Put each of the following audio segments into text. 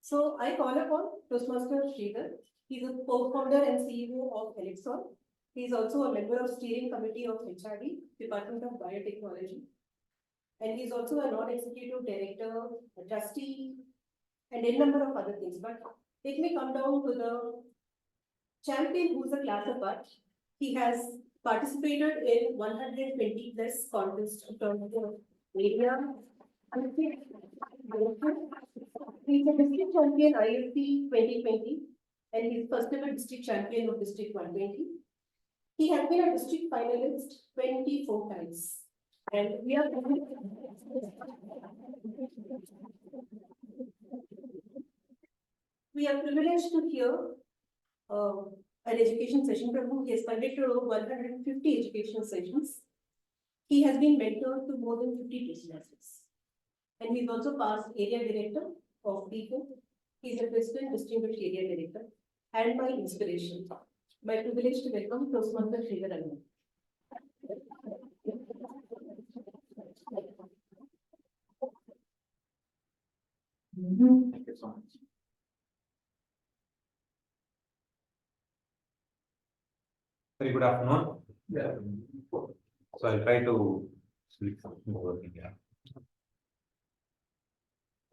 So I call upon Toastmaster Sridhar. He's a co-founder and CEO of Elixir. He's also a member of steering committee of HRD, Department of Biotechnology. And he's also a non-executive director, a trustee, and a number of other things. But let me come down to the champion who's a class apart. He has participated in 120 plus contests from the area. He's a district champion IFP 2020 and he's first ever district champion of District 120. He has been a district finalist 24 times. And we are privileged to hear an education session from whom he has conducted over 150 educational sessions. He has been mentored to more than 50 Toastmasters. And he's also past area director of people. He's a president, distinguished area director, and my inspiration. My privilege to welcome Toastmaster Sridhar Ranganathan. Thank you so much. Very good afternoon. Yeah. So I'll try to speak something over here.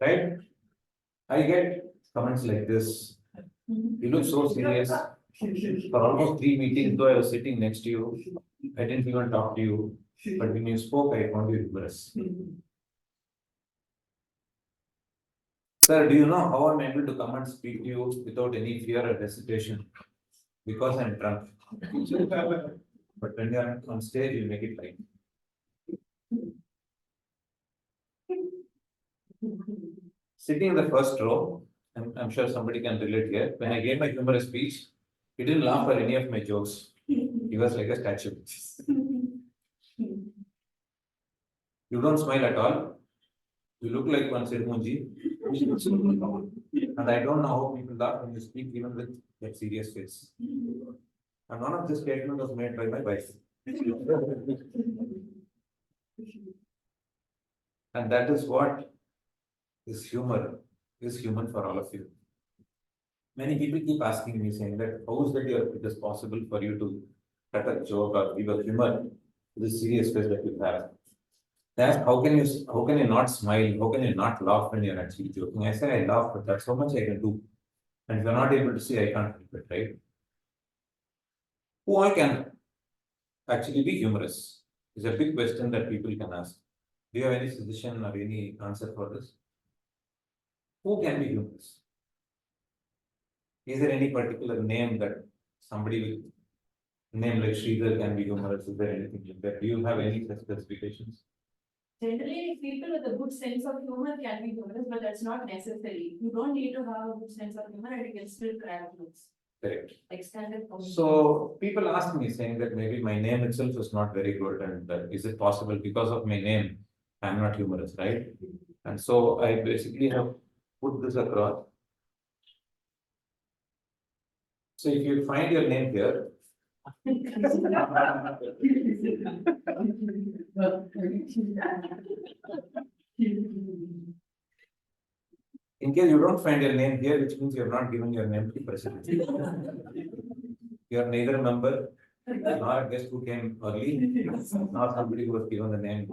Right? I get comments like this. You look so serious. For almost 3 meetings, though I was sitting next to you, I didn't even talk to you. But when you spoke, I found you humorous. Sir, do you know how I'm able to come and speak to you without any fear or hesitation? Because I'm drunk. But when you're on stage, you make it light. Sitting in the first row, I'm sure somebody can relate here. When I gave my humorous speech, he didn't laugh at any of my jokes. He was like a statue. You don't smile at all. You look like one Sirmunji. And I don't know how people laugh when you speak even with that serious face. And one of the statements was made by my wife. And that is what is humor, is human for all of you. Many people keep asking me, saying that how is that it is possible for you to cut a joke or give a humor to the serious face that you have. They ask, how can you not smile? How can you not laugh when you're actually joking? I say I laugh, but that's so much I can do. And if you're not able to see, I can't help it, right? Who all can actually be humorous? Is a big question that people can ask. Do you have any suggestion or any answer for this? Who can be humorous? Is there any particular name that somebody with name like Sridhar can be humorous? Is there anything like that? Do you have any such specifications? Generally, people with a good sense of humor can be humorous, but that's not necessary. You don't need to have a good sense of humor and you can still crack jokes. Correct. Extended comedy. So people ask me saying that maybe my name itself is not very good, and is it possible because of my name I'm not humorous, right? And so I basically have put this across. So if you find your name here, in case you don't find your name here, which means you have not given your name to the president. You are neither a member nor a guest who came early, nor somebody who was given the name,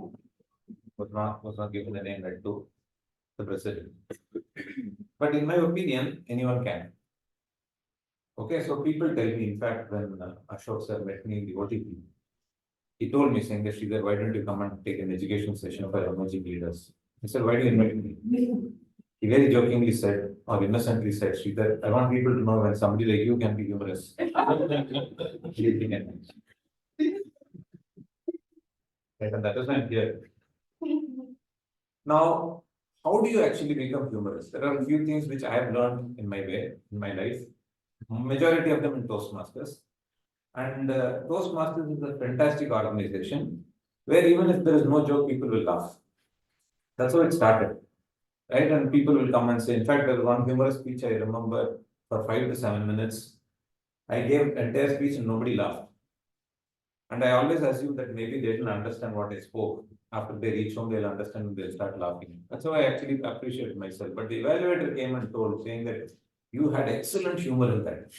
was not given the name right to the president. But in my opinion, anyone can. Okay, so people tell me, in fact, when Ashok sir met me in the OTP, he told me, saying that, Sridhar, why don't you come and take an education session for emerging leaders? I said, why do you invite me? He very jokingly said, or innocently said, Sridhar, I want people to know when somebody like you can be humorous. Right, and that is why I'm here. Now, how do you actually become humorous? There are a few things which I have learned in my way, in my life. Majority of them in Toastmasters. And Toastmasters is a fantastic organization where even if there is no joke, people will laugh. That's how it started. Right? And people will come and say, in fact, there was one humorous speech I remember for 5 to 7 minutes. I gave an entire speech and nobody laughed. And I always assumed that maybe they didn't understand what I spoke. After they reach home, they'll understand and they'll start laughing. That's how I actually appreciate myself. But the evaluator came and told, saying that you had excellent humor in that.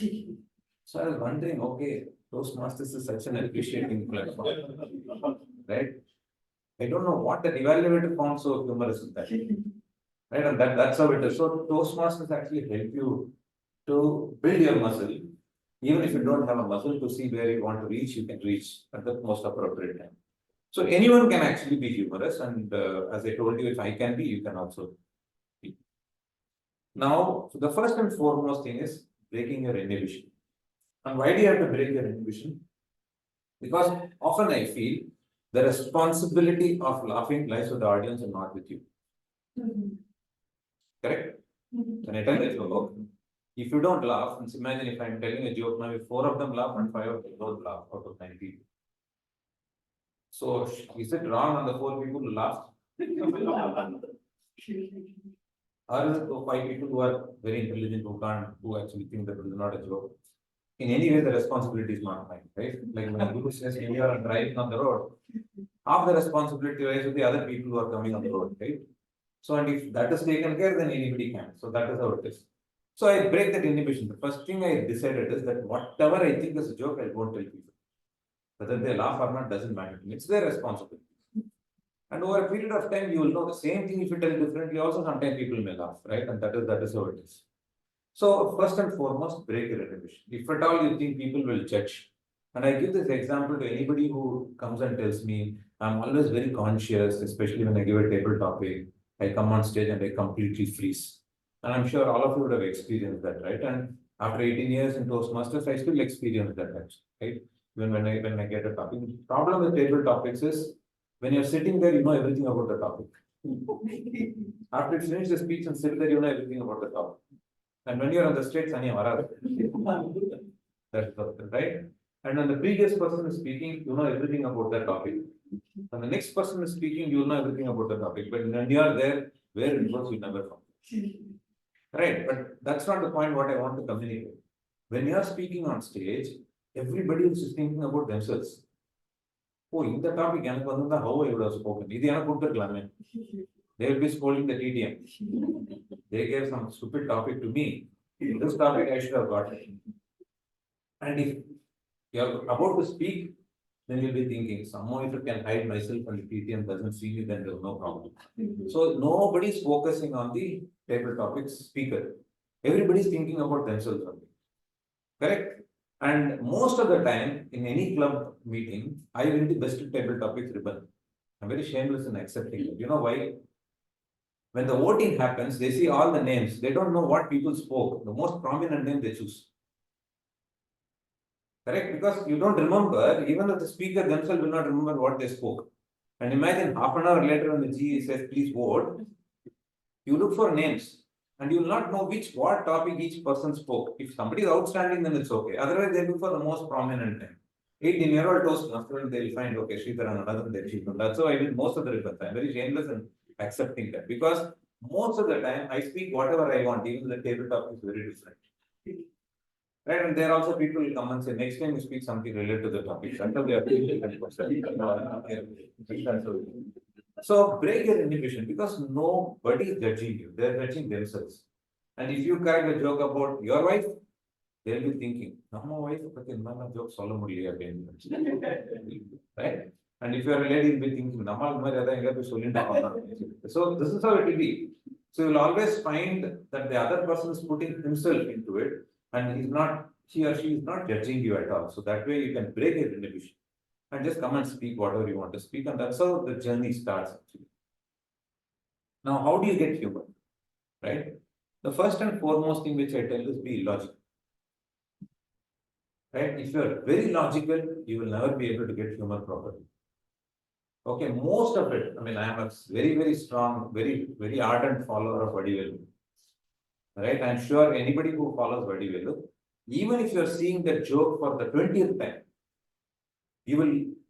So I was wondering, okay, Toastmasters is such an appreciating platform, right? I don't know what the evaluator found so humorous in that. Right, and that's how it is. So Toastmasters actually help you to build your muscle. Even if you don't have a muscle to see where you want to reach, you can reach at the most appropriate time. So anyone can actually be humorous, and as I told you, if I can be, you can also be. Now, the first and foremost thing is breaking your inhibition. And why do you have to break your inhibition? Because often I feel the responsibility of laughing lies with the audience and not with you. Correct? When I tell a joke, if you don't laugh, and imagine if I'm telling a joke now, if 4 of them laugh and 5 of them don't laugh out of 9 people. So is it wrong on the 4 people who laughed? Or is it the 5 people who are very intelligent, who actually think that it is not a joke? In any way, the responsibility is not mine, right? Like when Guru says, when you are driving on the road, half the responsibility lies with the other people who are coming on the road, right? So, and if that is taken care, then anybody can. So that is how it is. So I break that inhibition. The first thing I decided is that whatever I think is a joke, I won't tell people. Whether they laugh or not doesn't matter to me. It's their responsibility. And over a period of time, you will know the same thing if you tell differently. Also, sometimes people may laugh, right? And that is how it is. So first and foremost, break your inhibition. If at all you think people will judge, and I give this example to anybody who comes and tells me, I'm always very conscious, especially when I give a table topic, I come on stage and I completely freeze. And I'm sure all of you would have experienced that, right? And after 18 years in Toastmasters, I still experience that actually, right? When I get a topic. The problem with table topics is when you're sitting there, you know everything about the topic. After you finish the speech and sit there, you know everything about the topic. And when you're on the stage, that's right. And when the previous person is speaking, you know everything about that topic. When the next person is speaking, you know everything about the topic. But when you are there, where it was, you never found. Right, but that's not the point what I want to communicate. When you are speaking on stage, everybody is just thinking about themselves. Oh, in the topic, how I would have spoken. They will be scolding the TDM. They gave some stupid topic to me. This topic I should have got it. And if you're about to speak, then you'll be thinking, somehow if I can hide myself and the TTM doesn't see me, then there's no problem. So nobody's focusing on the table topics speaker. Everybody's thinking about themselves only. Correct? And most of the time, in any club meeting, I win the best table topics ribbon. I'm very shameless in accepting it. You know why? When the voting happens, they see all the names. They don't know what people spoke. The most prominent name they choose. Correct? Because you don't remember, even though the speaker themselves will not remember what they spoke. And imagine half an hour later when the GE says, please vote, you look for names and you will not know what topic each person spoke. If somebody is outstanding, then it's okay. Otherwise, they look for the most prominent name. 18-year-old Toastmaster, they'll find, okay, Sridhar Ranganathan, that's how I win most of the ribbons. I'm very shameless in accepting that because most of the time I speak whatever I want, even the table topic is very different. Right, and there are also people will come and say, next time you speak something related to the topic. So break your inhibition because nobody is judging you, they're judging themselves. And if you crack a joke about your wife, they'll be thinking, "Nama wife, but in joke solo again." Right? And if you're a lady, you'll be thinking, so this is how it will be. So you'll always find that the other person is putting himself into it and he or she is not judging you at all. So that way you can break your inhibition and just come and speak whatever you want to speak. And that's how the journey starts actually. Now, how do you get humor? Right? The first and foremost thing which I tell is be illogical. Right? If you're very logical, you will never be able to get humor properly. Okay, most of it, I mean, I am a very, very strong, very, very ardent follower of Vadivel. Right? I'm sure anybody who follows Vadivel, even if you're seeing that joke for the 20th time, you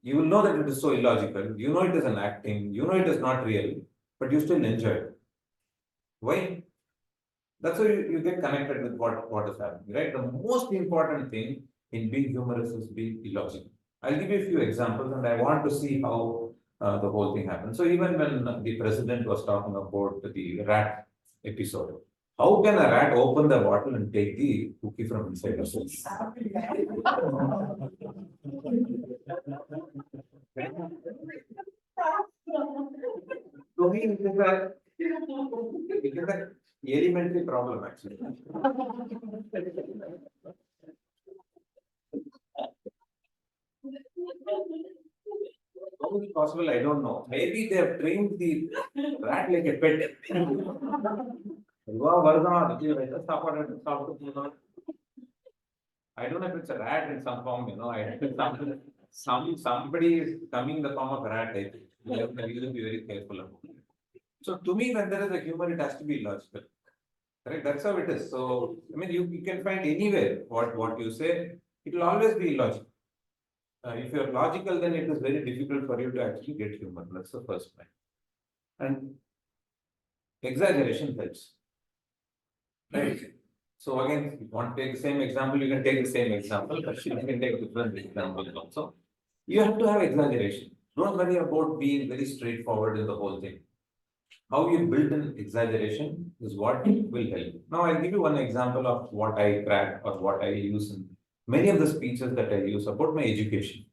will know that it is so illogical, you know it is an acting, you know it is not real, but you still enjoy it. Why? That's how you get connected with what is happening, right? The most important thing in being humorous is being illogical. I'll give you a few examples and I want to see how the whole thing happened. So even when the president was talking about the rat episode, how can a rat open the bottle and take the cookie from inside the cell? To me, it is an elementary problem actually. How is it possible? I don't know. Maybe they have trained the rat like a pet. I don't know if it's a rat in some form, I think somebody is coming in the form of a rat, I think. We have to really be very careful about it. So to me, when there is a humor, it has to be logical. Correct? That's how it is. So I mean you can find anywhere what you say, it will always be illogical. If you're logical, then it is very difficult for you to actually get humor. That's the first point. And exaggeration helps. Right. So again, if you want to take the same example, you can take the same example, but you can take different examples also. You have to have exaggeration. Don't worry about being very straightforward in the whole thing. How you build an exaggeration is what will help. Now I'll give you one example of what I crack or what I use in many of the speeches that I use about my education.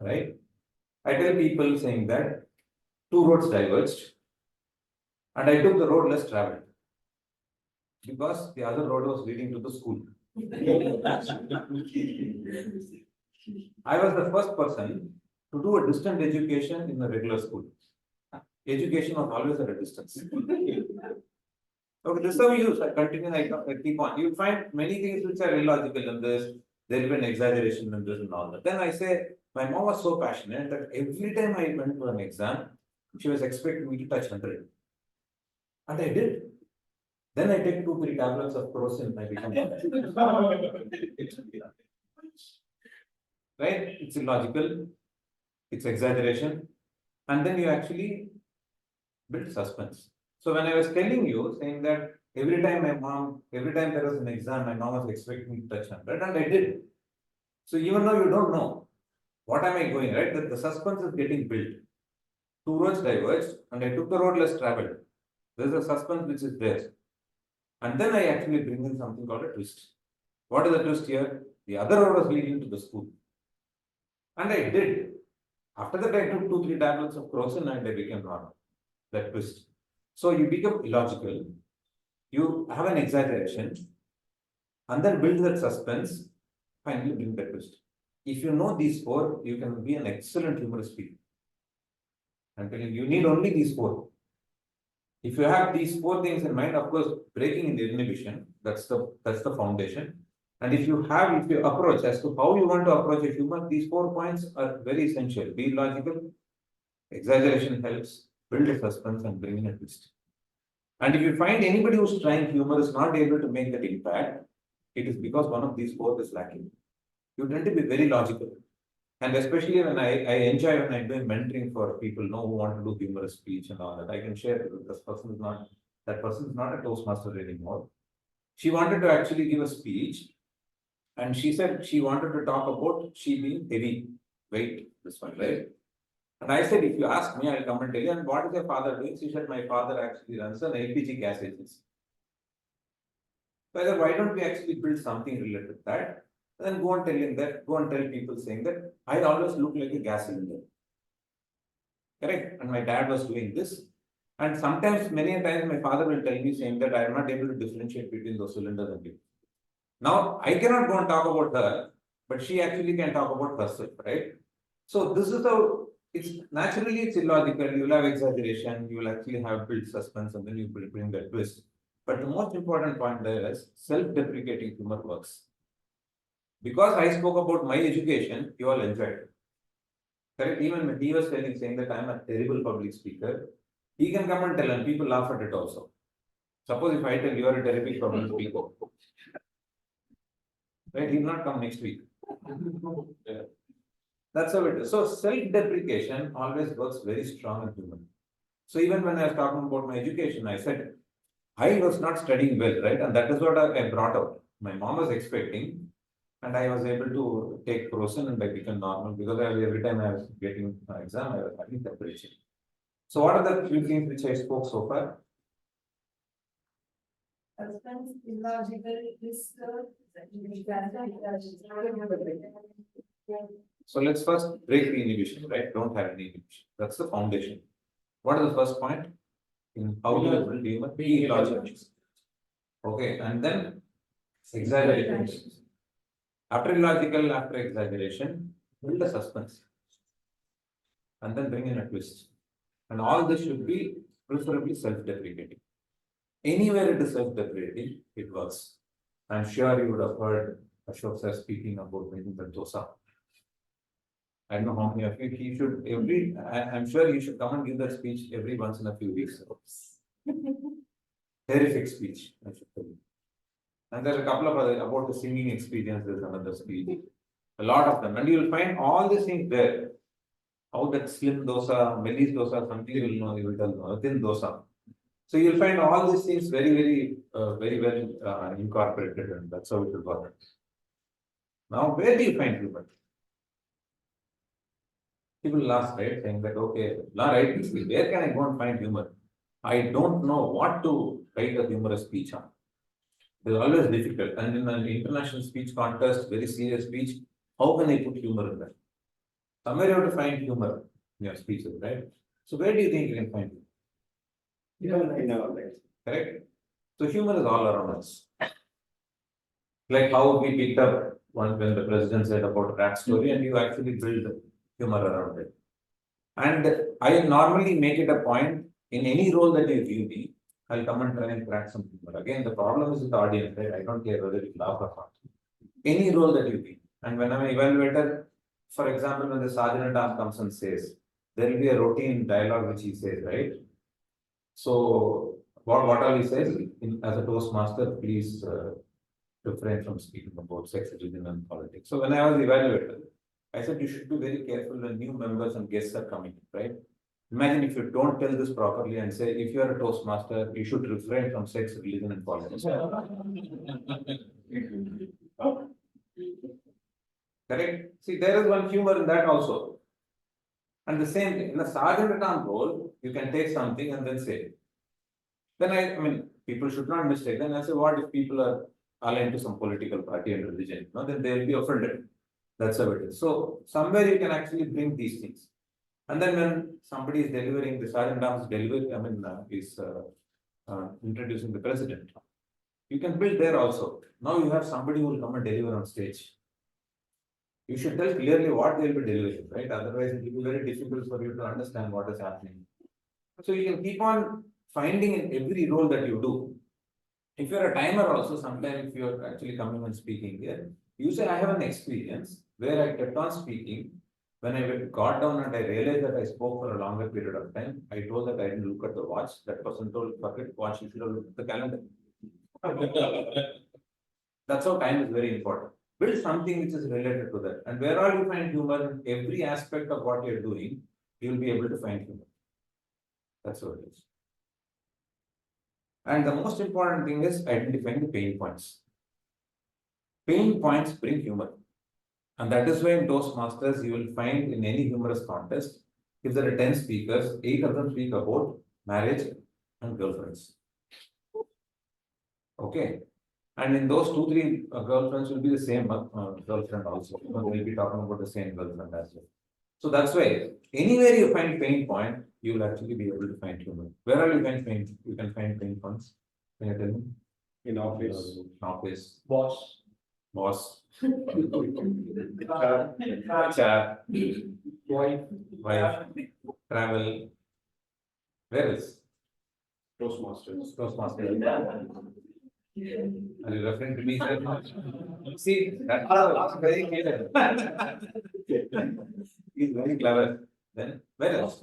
Right? I tell people saying that two roads diverged and I took the road less traveled because the other road was leading to the school. I was the first person to do a distant education in a regular school. Education was always at a distance. Okay, this is how you use. I continue, I keep on. You find many things which are illogical in this, there will be an exaggeration in this and all that. Then I say, my mom was so passionate that every time I went to an exam, she was expecting me to touch 100. And I did. Then I take 2-3 tablets of quotient, I become right? It's illogical, it's exaggeration, and then you actually build suspense. So when I was telling you, saying that every time there was an exam, my mom was expecting me to touch 100, and I did. So even though you don't know, what am I going, right? That the suspense is getting built. Two roads diverged, and I took the road less traveled. There's a suspense which is there. And then I actually bring in something called a twist. What is the twist here? The other road was leading to the school. And I did. After that, I took 2-3 tablets of crocin and I became normal. That twist. So you become illogical, you have an exaggeration, and then build that suspense, finally bring that twist. If you know these four, you can be an excellent humorous speaker. I'm telling you, you need only these four. If you have these four things in mind, of course, breaking in the inhibition, that's the foundation. And if you approach as to how you want to approach a humor, these 4 points are very essential. Be logical, exaggeration helps, build a suspense, and bring in a twist. And if you find anybody who's trying humor is not able to make that impact, it is because one of these four is lacking. You tend to be very logical. And especially when I enjoy when I'm doing mentoring for people who want to do humorous speech and all that, I can share that that person is not a Toastmaster anymore. She wanted to actually give a speech, and she said she wanted to talk about she being heavy weight, this one, right? And I said, if you ask me, I'll come and tell you. And what is your father doing? She said, my father actually runs an LPG gas agency. So I said, why don't we actually build something related to that? And then go and tell people saying that I always look like a gas cylinder. Correct? And my dad was doing this. And sometimes, many times, my father will tell me saying that I am not able to differentiate between those cylinders and you. Now, I cannot go and talk about her, but she actually can talk about herself, right? So this is how it's illogical. You will have exaggeration, you will actually have built suspense, and then you will bring that twist. But the most important point there is self-deprecating humor works. Because I spoke about my education, you all enjoyed it. Correct? Even when he was saying that I am a terrible public speaker, he can come and tell, and people laugh at it also. Suppose if I tell you are a terrific public speaker, right? He will not come next week. Yeah. That's how it is. So self-deprecation always works very strong in human. So even when I was talking about my education, I said, I was not studying well, right? And that is what I brought out. My mom was expecting And I was able to take frozen and I became normal because every time I was getting my exam, I was having temperature. So what are the few things which I spoke so far? Suspense, illogical, is So let's first break the inhibition, right? Don't have any inhibition. That's the foundation. What is the first point? In how you build humor? Be illogical. Okay, and then exaggeration. After illogical, after exaggeration, build a suspense. And then bring in a twist. And all this should be preferably self-deprecating. Anywhere it is self-deprecating, it works. I'm sure you would have heard Ashok sir speaking about making the dosa. I don't know how many of you, he should I'm sure you should come and give that speech every once in a few weeks. Terrific speech, I should tell you. And there are a couple of other, about the singing experience, there's another speech. A lot of them. And you will find all these things there. How that slim dosa, melis dosa, something you will know, you will tell, thin dosa. So you'll find all these things very well incorporated, and that's how it will work. Now, where do you find humor? People will ask, right, saying that, okay, now write this, where can I go and find humor? I don't know what to write a humorous speech on. It's always difficult. And in an international speech contest, very serious speech, how can I put humor in that? Somewhere you have to find humor in your speeches, right? So where do you think you can find humor? In our lives. Correct? So humor is all around us. Like how we picked up one when the president said about rat story, and you actually build humor around it. And I normally make it a point in any role that you give me, I'll come and try and crack some humor. Again, the problem is with the audience, right? I don't care whether you laugh or not. Any role that you give. And when I'm an evaluator, for example, when the sergeant at arms comes and says, there will be a routine dialogue which he says, right? So what all he says, as a Toastmaster, please refrain from speaking about sex, religion, and politics. So when I was evaluator, I said you should be very careful when new members and guests are coming, right? Imagine if you don't tell this properly and say, if you are a Toastmaster, you should refrain from sex, religion, and politics. Correct? See, there is one humor in that also. And the same thing, in the sergeant at arms role, you can take something and then say. Then I mean, people should not mistake. Then I say, what if people are aligned to some political party and religion? No, then they will be offended. That's how it is. So somewhere you can actually bring these things. And then when somebody is delivering, the sergeant at arms delivery, is introducing the president. You can build there also. Now you have somebody who will come and deliver on stage. You should tell clearly what they will be delivering, right? Otherwise, it will be very difficult for you to understand what is happening. So you can keep on finding in every role that you do. If you're a timer also, sometimes if you're actually coming and speaking here, you say, I have an experience where I kept on speaking. When I got down and I realized that I spoke for a longer period of time, I told that I didn't look at the watch. That person told, forget watch, you should have looked at the calendar. That's how time is very important. Build something which is related to that. And where all you find humor in every aspect of what you're doing, you will be able to find humor. That's what it is. And the most important thing is identifying the pain points. Pain points bring humor. And that is why in Toastmasters, you will find in any humorous contest, if there are 10 speakers, 8 of them speak about marriage and girlfriends. Okay. And in those 2-3 girlfriends will be the same girlfriend also. Because they'll be talking about the same girlfriend as well. So that's why anywhere you find pain point, you will actually be able to find humor. Where are you can find pain points? Can you tell me? In office. Office. Boss. Boss. HR. HR. Wife. Wife. Travel. Where else? Toastmasters. Toastmaster. Are you referring to me? See, that's very clear. He's very clever. Then where else?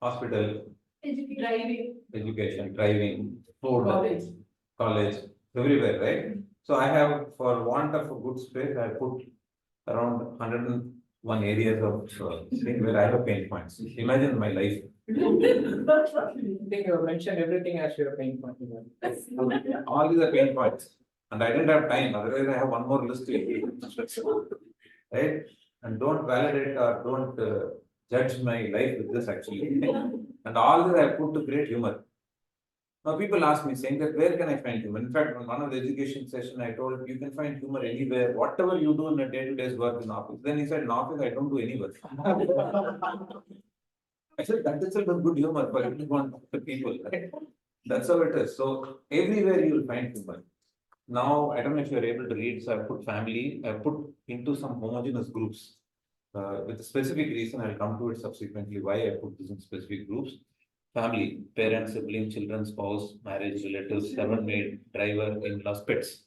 Hospital. Education, driving, food, college, everywhere, right? So I have, for want of a good space, I put around 101 areas of thing where I have pain points. Imagine my life. I think you mentioned everything as your pain point. All these are pain points. And I didn't have time, otherwise I have one more list to read. Right? And don't validate or don't judge my life with this actually. And all this I put to create humor. Now people ask me saying that where can I find humor? In fact, on one of the education session, I told you can find humor anywhere, whatever you do in a day-to-day work in office. Then he said, in office, I don't do any work. I said, that itself is good humor for everyone, the people, right? That's how it is. So everywhere you will find humor. Now, I don't know if you're able to read, so I put family, I put into some homogeneous groups. With a specific reason, I'll come to it subsequently, why I put this in specific groups. Family, parents, sibling, children, spouse, marriage, relatives, servant maid, driver, in-laws, pets.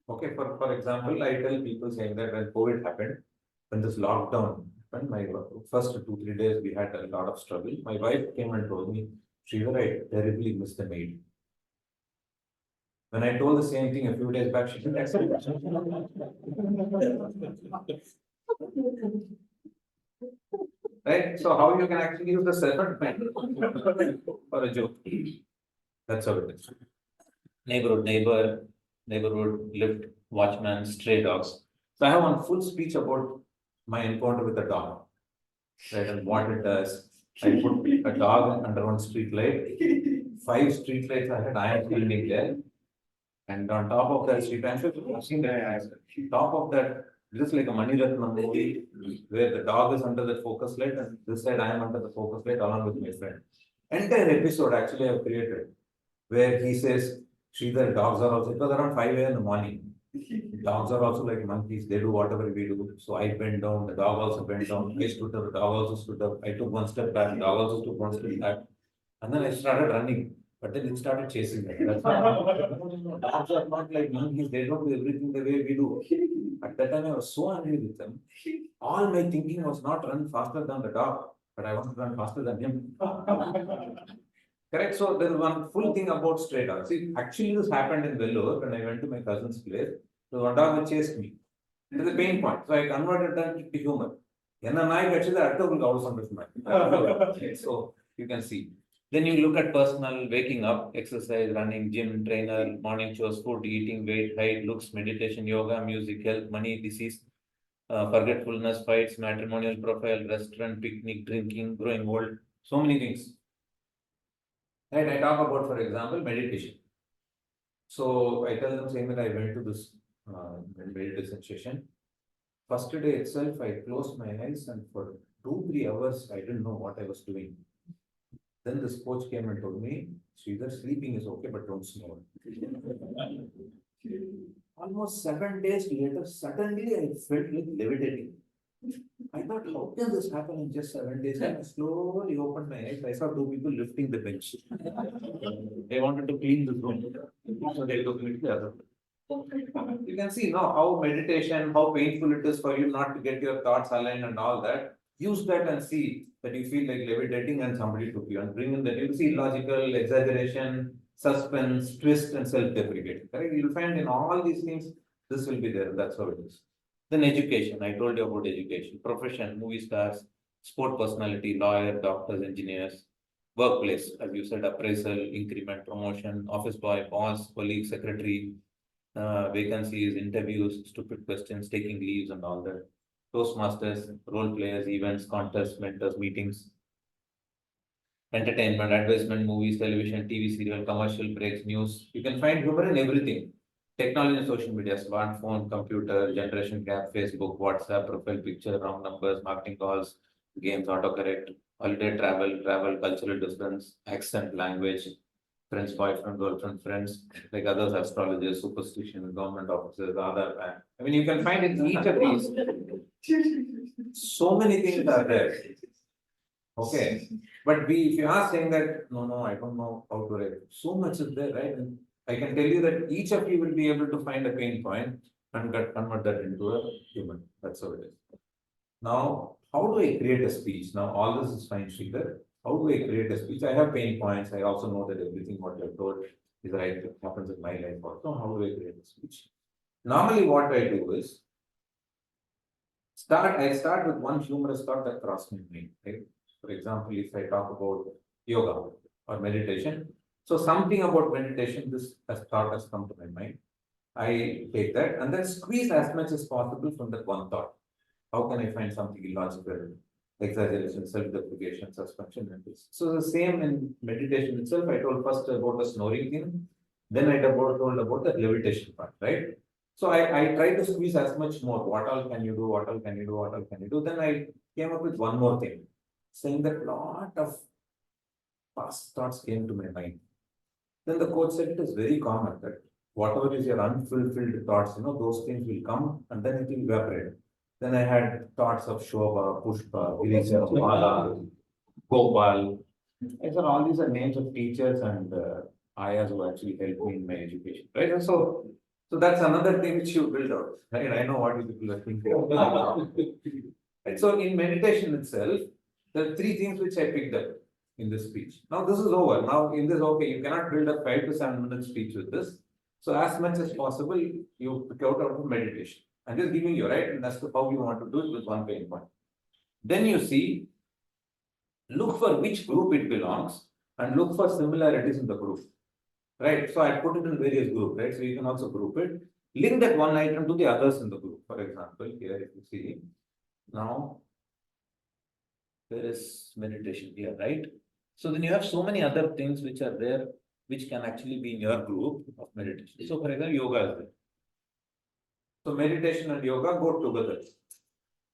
Okay, for example, I tell people saying that when COVID happened, when this lockdown happened, my first 2-3 days we had a lot of struggle. My wife came and told me, Sridhar, I terribly missed the maid. When I told the same thing a few days back, she didn't accept it. Right? So how you can actually use the servant maid for a joke? That's how it is. Neighborhood, neighborhood, lift, watchman, stray dogs. So I have one full speech about my encounter with a dog, right, and what it does. I put a dog under one street light, 5 street lights ahead, I am standing there. And on top of that street, I'm sure you've seen that. Top of that, just like a Maniratnam movie, where the dog is under the focus light, and this side I am under the focus light along with my friend. Entire episode actually I've created, where he says, Sridhar, dogs are also, it was around 5 a.m. in the morning. Dogs are also like monkeys, they do whatever we do. So I bent down, the dog also bent down, I stood up, the dog also stood up, I took one step back, the dog also took one step back. And then I started running, but then it started chasing me. That's why dogs are not like monkeys, they don't do everything the way we do. At that time, I was so angry with them. All my thinking was not run faster than the dog, but I want to run faster than him. Correct. So there is one full thing about stray dogs. See, actually, this happened in Vellore when I went to my cousin's place. The one dog that chased me. It is a pain point. So I converted that to humor. So you can see. Then you look at personal, waking up, exercise, running, gym, trainer, morning chores, food, eating, weight, height, looks, meditation, yoga, music, health, money, disease, forgetfulness, fights, matrimonial profile, restaurant, picnic, drinking, growing old, so many things. Right, I talk about, for example, meditation. So I tell them saying that I went to this meditation session. First day itself, I closed my eyes and for 2-3 hours, I didn't know what I was doing. Then this coach came and told me, Sridhar, sleeping is okay, but don't snore. Almost 7 days later, suddenly I felt like levitating. I thought, how can this happen in just 7 days? And I slowly opened my eyes. I saw 2 people lifting the bench. They wanted to clean this room. So they took me to the other room. You can see now how meditation, how painful it is for you not to get your thoughts aligned and all that. Use that and see that you feel like levitating and somebody took you and bring in that. You'll see illogical, exaggeration, suspense, twist, and self-deprecating. Correct? You'll find in all these things, this will be there. That's how it is. Then education, I told you about education, profession, movie stars, sport personality, lawyer, doctors, engineers, workplace, as you said, appraisal, increment, promotion, office boy, boss, colleague, secretary, vacancies, interviews, stupid questions, taking leaves and all that. Toastmasters, role players, events, contests, mentors, meetings, entertainment, advertisement, movies, television, TV serial, commercial breaks, news. You can find humor in everything. Technology and social media, smartphone, computer, generation gap, Facebook, WhatsApp, profile picture, wrong numbers, marketing calls, games, autocorrect, holiday travel, cultural difference, accent, language, friends, boyfriend, girlfriend, friends, like others, astrologers, superstition, government officers, other. I mean, you can find in each of these. So many things are there. Okay. But if you are saying that, no, I don't know how to write, so much is there, right? And I can tell you that each of you will be able to find a pain point and convert that into a human. That's how it is. Now, how do I create a speech? Now, all this is fine, Sridhar. How do I create a speech? I have pain points. I also know that everything what you have told is right. It happens in my life also. How do I create a speech? Normally, what I do is I start with one humorous thought that crossed my mind. Right? For example, if I talk about yoga or meditation, So something about meditation, this as thought has come to my mind. I take that and then squeeze as much as possible from that one thought. How can I find something illogical, exaggeration, self-deprecation, suspension, and this? So the same in meditation itself. I told first about the snoring thing, then I told about the levitation part, right? So I tried to squeeze as much more. What all can you do? What all can you do? What all can you do? Then I came up with one more thing, saying that lot of past thoughts came to my mind. Then the coach said it is very common that whatever is your unfulfilled thoughts, those things will come and then it will evaporate. Then I had thoughts of Shobha, Pushpa, Girija, Bala, Gopal. I said all these are names of teachers and ayahs who actually helped me in my education, right? And so that's another thing which you build out, right? I know what you people are thinking. Right? So in meditation itself, there are three things which I picked up in this speech. Now this is over. Now in this, okay, you cannot build a 5 to 7 minute speech with this. So as much as possible, you pick out of meditation. I'm just giving you, right? And that's how you want to do it with one pain point. Then you see, look for which group it belongs and look for similarities in the group. Right? So I put it in various groups, right? So you can also group it. Link that one item to the others in the group. For example, here if you see, now there is meditation here, right? So then you have so many other things which are there, which can actually be in your group of meditation. So for example, yoga is there. So meditation and yoga go together.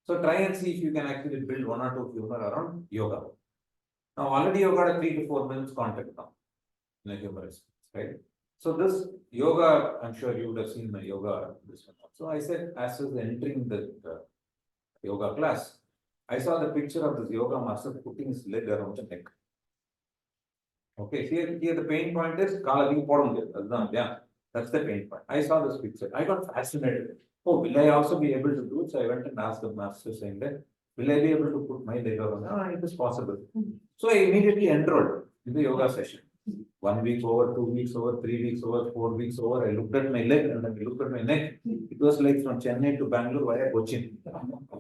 So try and see if you can actually build one or two humor around yoga. Now already you've got a 3 to 4 minutes contact now in a humorous, right? So this yoga, I'm sure you would have seen my yoga this one. So I said, as I was entering the yoga class, I saw the picture of this yoga master putting his leg around the neck. Okay, here the pain point is yeah, that's the pain point. I saw this picture. I got fascinated. Oh, will I also be able to do it? So I went and asked the master saying that, will I be able to put my leg around? Ah, it is possible. So I immediately enrolled in the yoga session. 1 week over, 2 weeks over, 3 weeks over, 4 weeks over. I looked at my leg and then I looked at my neck. It was like from Chennai to Bangalore via Cochin.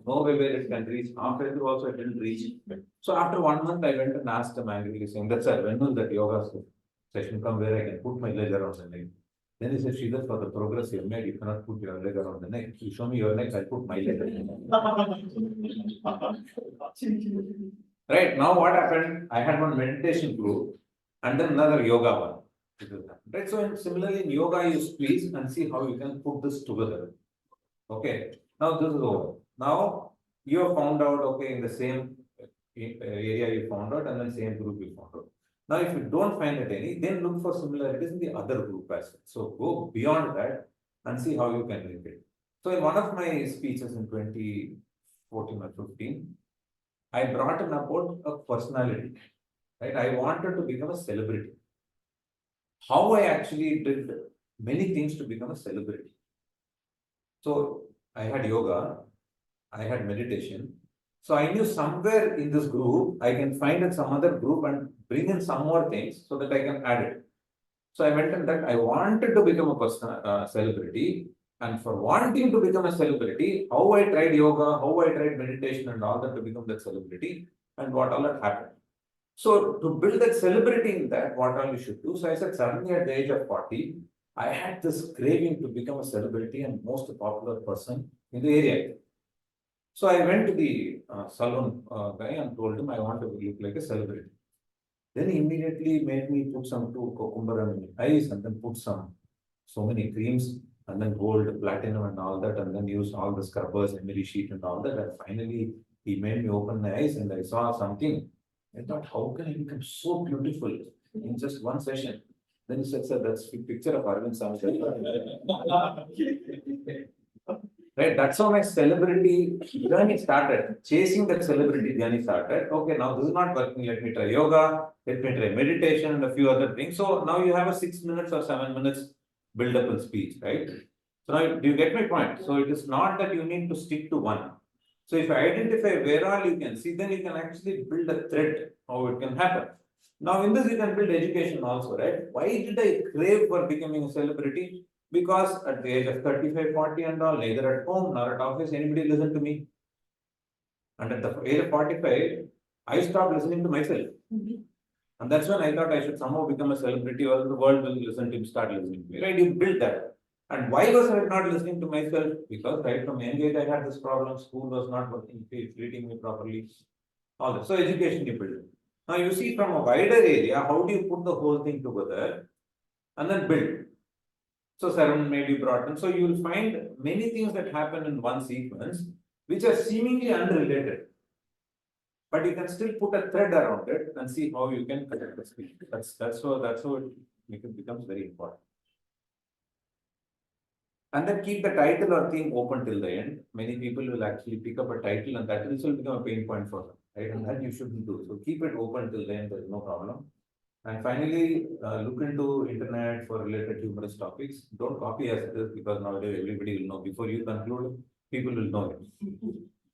No way where it can reach. After also I didn't reach. So after 1 month, I went and asked him angrily saying, that's sir, when will that yoga session come where I can put my leg around the neck? Then he said, Sridhar, for the progress you made, you cannot put your leg around the neck. You show me your neck, I'll put my leg around the neck. Right, now what happened? I had one meditation group and then another yoga one. Right, so similarly in yoga, you squeeze and see how you can put this together. Okay, now this is over. Now you have found out, okay, in the same area you found out and then same group you found out. Now, if you don't find it any, then look for similarities in the other group as well. So go beyond that and see how you can link it. So in one of my speeches in 2014 or 15, I brought in about a personality, right? I wanted to become a celebrity. How I actually did many things to become a celebrity. So I had yoga, I had meditation. So I knew somewhere in this group, I can find in some other group and bring in some more things so that I can add it. So I went in that I wanted to become a celebrity. And for wanting to become a celebrity, how I tried yoga, how I tried meditation and all that to become that celebrity and what all that happened. So to build that celebrity in that, what all you should do. So I said, suddenly at the age of 40, I had this craving to become a celebrity and most popular person in the area. So I went to the salon guy and told him I want to look like a celebrity. Then he immediately made me put some two cucumber on my eyes and then put so many creams and then gold, platinum and all that and then use all the scrubbers, emery sheet and all that. And finally he made me open my eyes and I saw something. I thought, how can I become so beautiful in just one session? Then he said, sir, that's the picture of Arvind Swamy. Right, that's how my celebrity journey started. Chasing that celebrity journey started. Okay, now this is not working. Let me try yoga, let me try meditation and a few other things. So now you have a 6 minutes or 7 minutes build-up speech, right? So now do you get my point? So it is not that you need to stick to one. So if I identify where all you can see, then you can actually build a thread how it can happen. Now in this you can build education also, right? Why did I crave for becoming a celebrity? Because at the age of 35, 40 and all, neither at home nor at office, anybody listened to me. And at the age of 45, I stopped listening to myself. And that's when I thought I should somehow become a celebrity or the world will listen to him, start listening to me. Right? You build that. And why was I not listening to myself? Because right from young age I had this problem, school was not working, treating me properly. All that. So education you build. Now you see from a wider area, how do you put the whole thing together and then build? So Saran maybe brought in. So you will find many things that happen in one sequence which are seemingly unrelated. But you can still put a thread around it and see how you can connect the speech. That's how it becomes very important. And then keep the title or theme open till the end. Many people will actually pick up a title and that will become a pain point for them, right? And that you shouldn't do. So keep it open till the end, there's no problem. And finally, look into internet for related humorous topics. Don't copy as it is because nowadays everybody will know. Before you conclude, people will know it.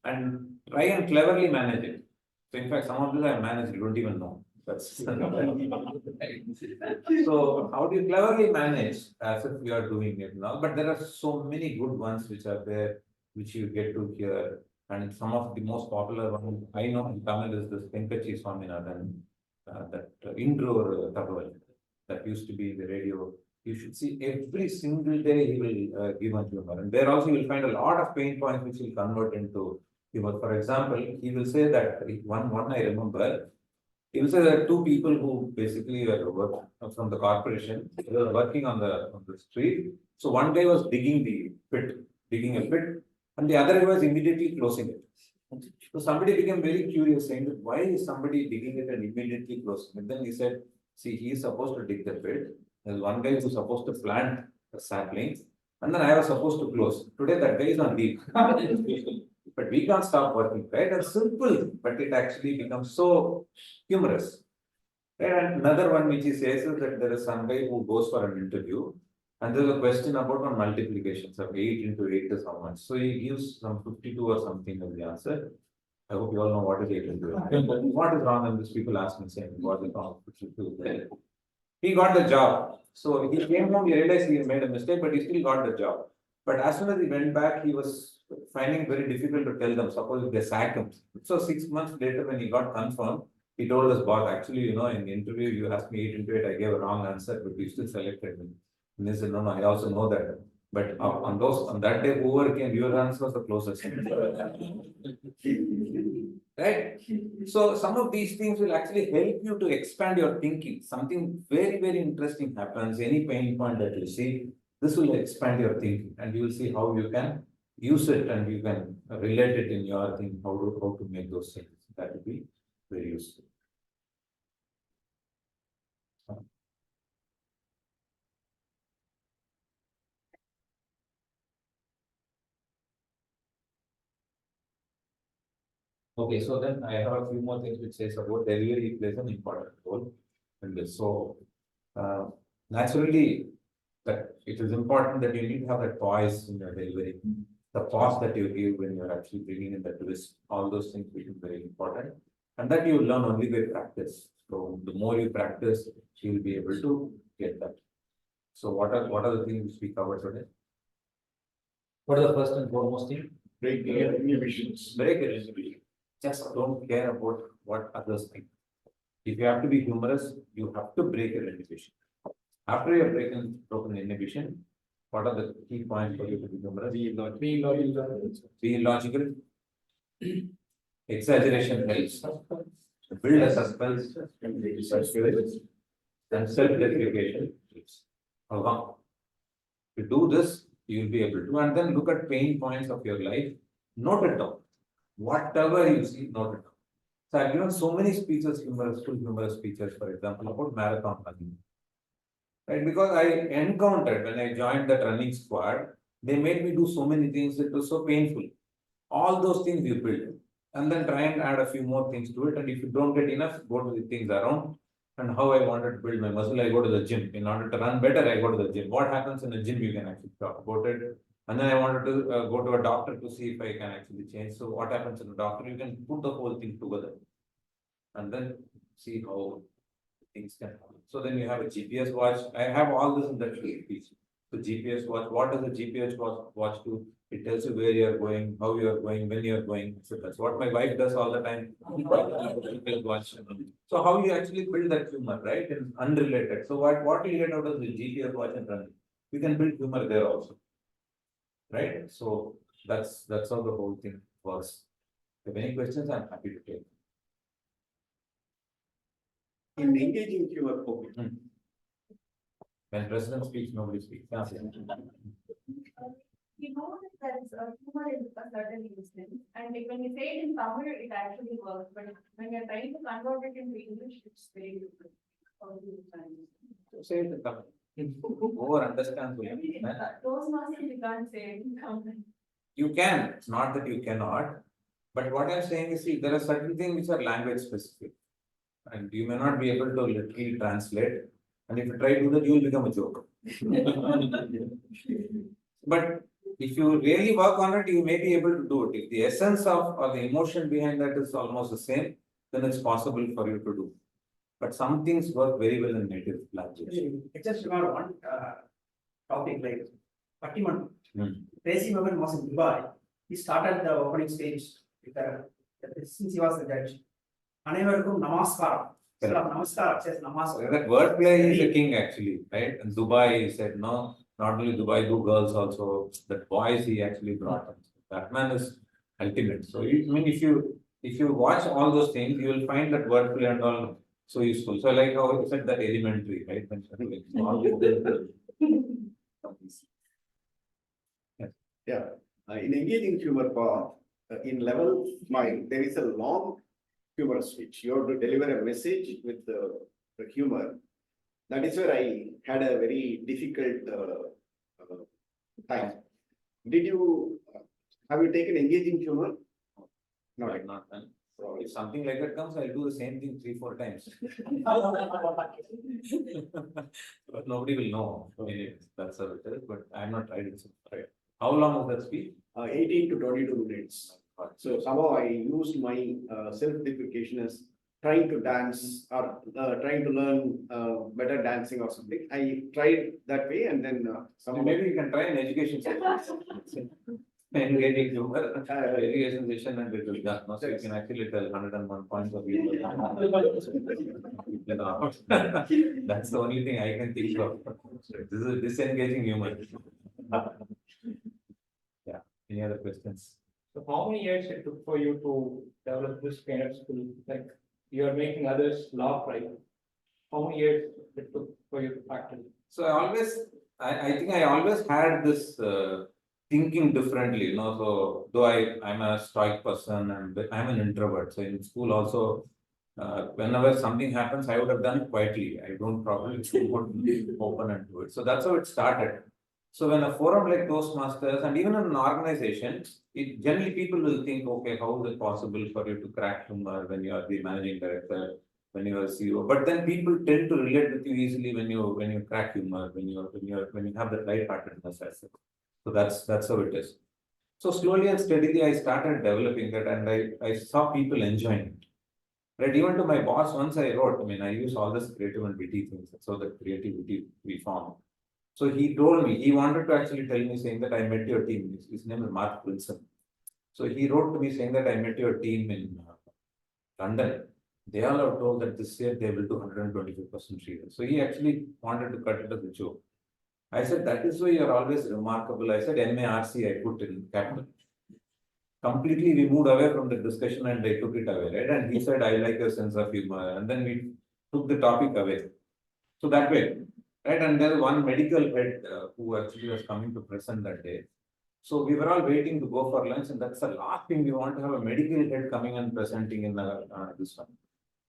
And try and cleverly manage it. So in fact, some of this I managed, you don't even know. That's so how do you cleverly manage as if you are doing it now? But there are so many good ones which are there, which you get to hear. And some of the most popular ones I know in Tamil is this Penkachi Swaminathan, that intro Tagwal that used to be in the radio. You should see every single day he will give a humor. And there also you will find a lot of pain points which will convert into humor. For example, he will say that one I remember. He will say that two people who basically were from the corporation, they were working on the street. So one guy was digging a pit, and the other guy was immediately closing it. So somebody became very curious, saying that why is somebody digging it and immediately closing it? Then he said, see, he is supposed to dig the pit. There's one guy who's supposed to plant a sapling, and then I was supposed to close. Today that guy is on leave. But we can't stop working, right? It's simple, but it actually becomes so humorous. Right? And another one which he says is that there is some guy who goes for an interview and there's a question about one multiplications of 8 into 8 is how much. So he gives some 52 or something as the answer. I hope you all know what is 8 into 8. What is wrong? And these people ask me saying, what is wrong with 52? He got the job. So he came home, he realized he made a mistake, but he still got the job. But as soon as he went back, he was finding it very difficult to tell them, suppose they sack him. So 6 months later, when he got confirmed, he told his boss, actually, in the interview, you asked me 8 into 8, I gave a wrong answer, but you still selected me. And he said, no, I also know that. But on that day, whoever came, your answer was the closest. Right? So some of these things will actually help you to expand your thinking. Something very, very interesting happens, any pain point that you see, this will expand your thinking and you will see how you can use it and you can relate it in your thing, how to make those things. That will be very useful. Okay, so then I have a few more things which says about delivery plays an important role in this. So naturally, that it is important that you need to have that poise in your delivery. The pause that you give when you're actually bringing in the twist, all those things become very important. And that you learn only by practice. So the more you practice, you will be able to get that. So what are the things which we covered today? What are the first and foremost thing? Break inhibitions. Break it. Just don't care about what others think. If you have to be humorous, you have to break your inhibition. After you have broken inhibition, what are the key points for you to be humorous? Be illogical. Exaggeration helps. Build a suspense. And self-deprecation helps. To do this, you will be able to, and then look at pain points of your life, note it down. Whatever you see, note it down. So I've given so many speeches, humorous speeches, for example, about marathon running. Right? Because I encountered when I joined that running squad, they made me do so many things, it was so painful. All those things you build, and then try and add a few more things to it. And if you don't get enough, go to the things around. And how I wanted to build my muscle, I go to the gym. In order to run better, I go to the gym. What happens in the gym, you can actually talk about it. And then I wanted to go to a doctor to see if I can actually change. So what happens in the doctor, you can put the whole thing together. And then see how things can happen. So then you have a GPS watch. I have all this in that piece. The GPS watch, what does the GPS watch do? It tells you where you are going, how you are going, when you are going, etc. That's what my wife does all the time. So how you actually build that humor, right? It's unrelated. So what you get out of the GPS watch and run, you can build humor there also. Right? So that's how the whole thing works. If any questions, I'm happy to take. In engaging humor, When president speaks, nobody speaks. Yeah. You know that humor is a certain instance, and like when you say it in Tamil, it actually works, but when you're trying to convert it into English, it's very different. How do you find it? So say it in Tamil. Over understands. I mean, those masters you can't say it in Tamil. You can, it's not that you cannot. But what I'm saying is, see, there are certain things which are language specific. And you may not be able to literally translate. And if you try to do that, you will become a joke. But if you really work on it, you may be able to do it. If the essence of or the emotion behind that is almost the same, then it's possible for you to do. But some things work very well in native language. I just remember one topic like Pattiman. Tracy Morgan was in Dubai. He started the opening stage with since he was the judge. Anevarkum namaskar. Instead of namaskar, it says namaskar. That wordplay is a king actually, right? And Dubai, he said, no, not only Dubai, do girls also. That boys he actually brought in. That man is ultimate. So I mean, if you watch all those things, you will find that wordplay and all so useful. So like how you said that elementary, right? Yeah, in engaging humor part, in level 5, there is a long humorous speech. You have to deliver a message with the humor. That is where I had a very difficult time. Have you taken engaging humor? No, like not done. So if something like that comes, I'll do the same thing 3-4 times. But nobody will know. I mean, that's how it is, but I'm not tried it so far. How long is that speech? 18 to 22 minutes. So somehow I used my self-deprecation as trying to dance or trying to learn better dancing or something. I tried that way and then So maybe you can try an education session. Engaging humor, education session and it will be done. So you can actually tell 101 points of view. That's the only thing I can think of. This is disengaging humor. Yeah. Any other questions? So how many years it took for you to develop this kind of skill? Like you are making others laugh, right? How many years it took for you to practice? So I think I always had this thinking differently, you know. So though I'm a stoic person and I'm an introvert. So in school also, whenever something happens, I would have done it quietly. I don't probably open and do it. So that's how it started. So when a forum like Toastmasters and even in an organization, generally people will think, okay, how is it possible for you to crack humor when you are the managing director, when you are CEO? But then people tend to relate with you easily when you crack humor, when you have that lightheartedness as well. So that's how it is. So slowly and steadily I started developing that, and I saw people enjoying it. Right, even to my boss, once I wrote, I mean, I use all this creative and witty things, so the creativity we found. So he told me, he wanted to actually tell me saying that I met your team. His name is Mark Wilson. So he wrote to me saying that I met your team in London. They all have told that this year they will do 125% share. So he actually wanted to cut it as a joke. I said, that is why you are always remarkable. I said, MARC, I put in capital. Completely, we moved away from the discussion and I took it away, right? And he said, I like your sense of humor. And then we took the topic away. So that way, right? And there was one medical head who actually was coming to present that day. So we were all waiting to go for lunch, and that's the last thing we want to have a medical head coming and presenting in this one.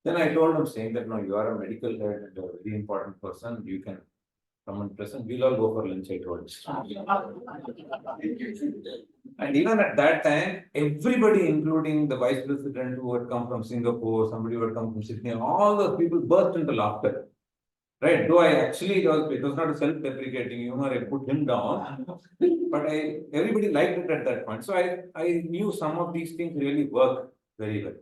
Then I told him saying that, no, you are a medical head and a very important person. You can come and present. We'll all go for lunch, I told him. And even at that time, everybody, including the vice president who had come from Singapore, somebody who had come from Sydney, all those people burst into laughter. Right? Though I actually, it was not a self-deprecating humor, I put him down. But everybody liked it at that point. So I knew some of these things really work very well.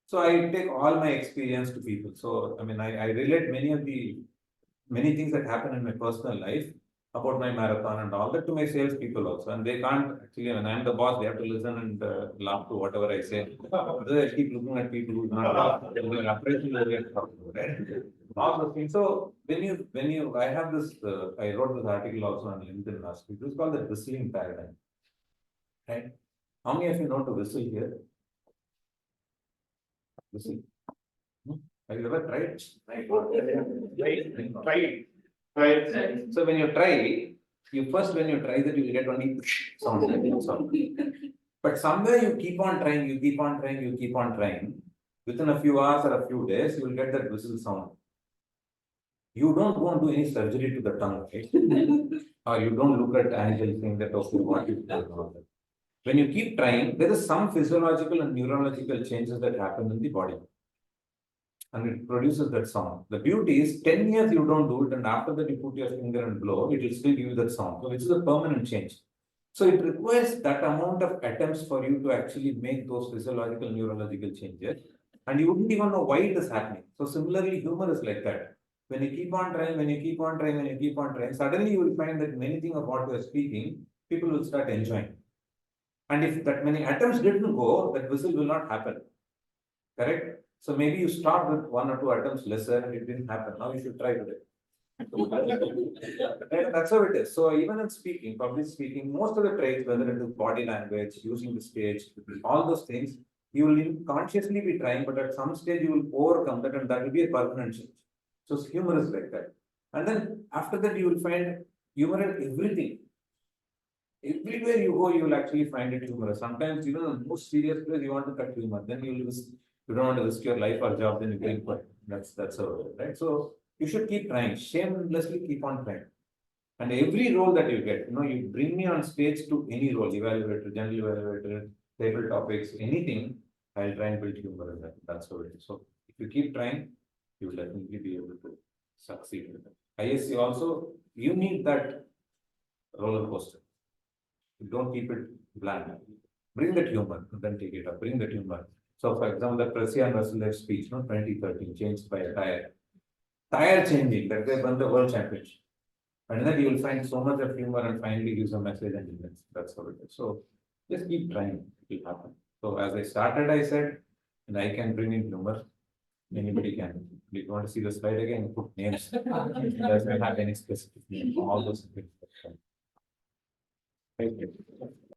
So I take all my experience to people. So I mean, I relate many things that happen in my personal life. about my marathon and all that to my sales people also. And they can't actually, when I'm the boss, they have to listen and laugh to whatever I say. Otherwise, I keep looking at people who not laugh. Their operation will get trouble, right? All those things. So I have this, I wrote this article also on LinkedIn last week. This is called the whistling paradigm. Right? How many of you know to whistle here? Whistle. Hmm? Have you ever tried? Right. So when you try, when you try that, you will get only sound. But somewhere you keep on trying, you keep on trying, you keep on trying. Within a few hours or a few days, you will get that whistle sound. You don't go and do any surgery to the tongue, right? Or you don't look at Angel saying that, okay, what you do. When you keep trying, there is some physiological and neurological changes that happen in the body. And it produces that sound. The beauty is 10 years you don't do it, and after that you put your finger and blow, it will still give you that sound. So which is a permanent change. So it requires that amount of attempts for you to actually make those physiological, neurological changes. And you wouldn't even know why it is happening. So similarly, humor is like that. When you keep on trying, when you keep on trying, when you keep on trying, suddenly you will find that many things of what you are speaking, people will start enjoying. And if that many attempts didn't go, that whistle will not happen. Correct? So maybe you start with 1 or 2 attempts lesser and it didn't happen. Now you should try today. Right? That's how it is. So even in speaking, public speaking, most of the traits, whether it is body language, using the stage, all those things, you will consciously be trying, but at some stage you will overcome that and that will be a permanent change. So humor is like that. And then after that you will find humor in everything. Everywhere you go, you will actually find it humorous. Sometimes, even the most serious place, you want to cut humor. Then you don't want to risk your life or job, then you bring quiet. That's how it is, right? So you should keep trying. Shamelessly keep on trying. And every role that you get, you bring me on stage to any role, evaluator, general evaluator, table topics, anything, I'll try and build humor in that. That's how it is. So if you keep trying, you will definitely be able to succeed with it. ISC also, you need that roller coaster. Don't keep it bland. Bring that humor, then take it up. Bring that humor. So, for example, the Prasya and Vasudev speech, 2013, changed by a tire. Tire changing, that they won the world championship. And then you will find so much of humor and finally gives a message and that's how it is. So, just keep trying, it will happen. So, as I started, I said, and I can bring in humor. Anybody can. If you want to see the slide again, put names. It doesn't have any specific name. All those things. Thank you.